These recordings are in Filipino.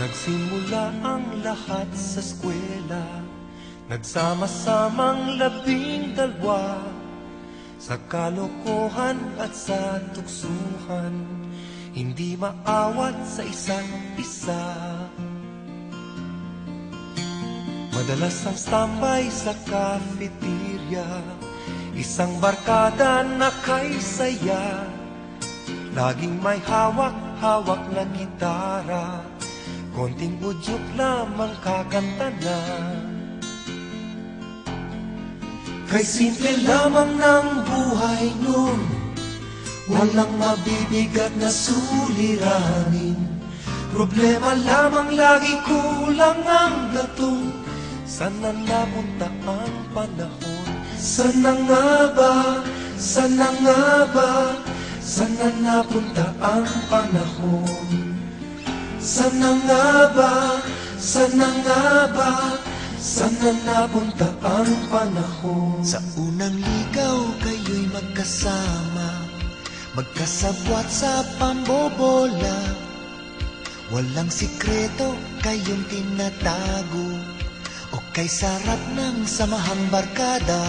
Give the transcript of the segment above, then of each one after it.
Nagsimula ang lahat sa eskwela, nagsama-samang 12 sa kalokohan at sa tuksuhan, hindi maawat sa isa't isa. Madalas ang standby sa cafeteria, isang barkada na kay saya, laging may hawak-hawak na gitara, konting udyok lamang kakanta na. Kay simple lamang ng buhay nun, walang mabibigat na suliranin. Problema lamang lagi, kulang ang gatong. Sana napunta ang panahon? Sana nga ba? Sana nga ba? Sana napunta ang panahon? Sana nga ba? Sana nga ba? Sana napunta ang panahon? Sa unang ligaw kayo'y magkasama, magkasabwat sa pambobola. Walang sikreto kayong tinatago, o kay sarap ng samahang barkada.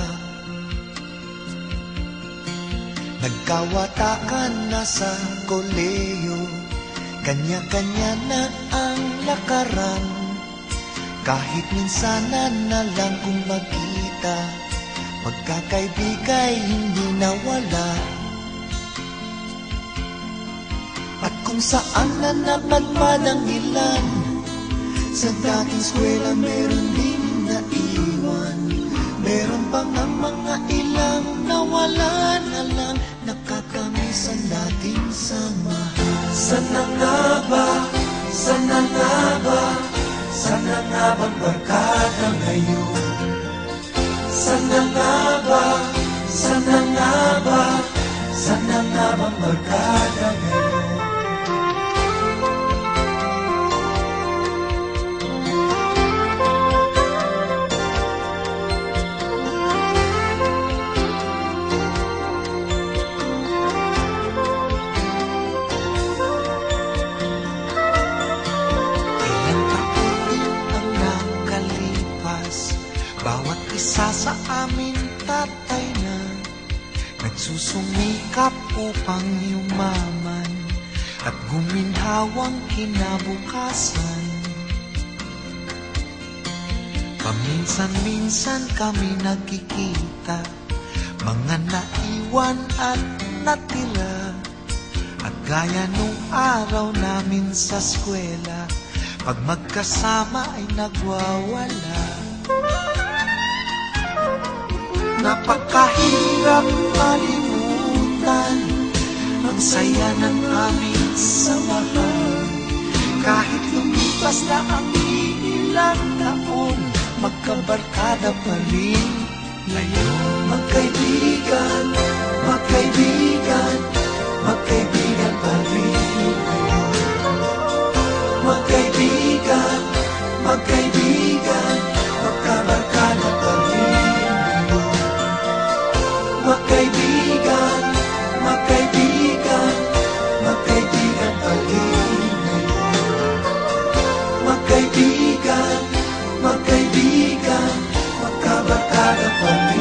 Nagkawatakan na sa koleyo, kanya-kanya na ang lakaran. Kahit minsanan na lang kung magkita, pagkakaibigay hindi nawala. At kung saan na napadpad ang ilan, sa dating eskwela meron din naiwan. Meron pa nga mga ilang nawala na lang, nakakamiss ang dating samahan. Sana nga ba? Sana nga ba? Sana nga bang barkada ngayon? Sana nga ba? Sana nga ba? Sana nga bang barkada ngayon? Bawat isa sa amin tatay na nagsusumikap upang yumaman at guminhawang kinabukasan. Paminsan-minsan kami nagkikita, mga naiwan at natira. At gaya nung araw namin sa eskwela, pag magkasama ay nagwawala. Napakahirap malimutan ang saya ng aming samahan. Kahit lumipas na ang ilang taon, magkabarkada pa rin ngayon. Magkaibigan, magkaibigan, magkaibigan pa rin ngayon. Magkaibigan, magkaibigan, magkabarkada pa rin. Magkaibigan, magkaibigan, magkaibigan pa rin ngayon. Magkaibigan, magkaibigan, magkabarkada pa rin.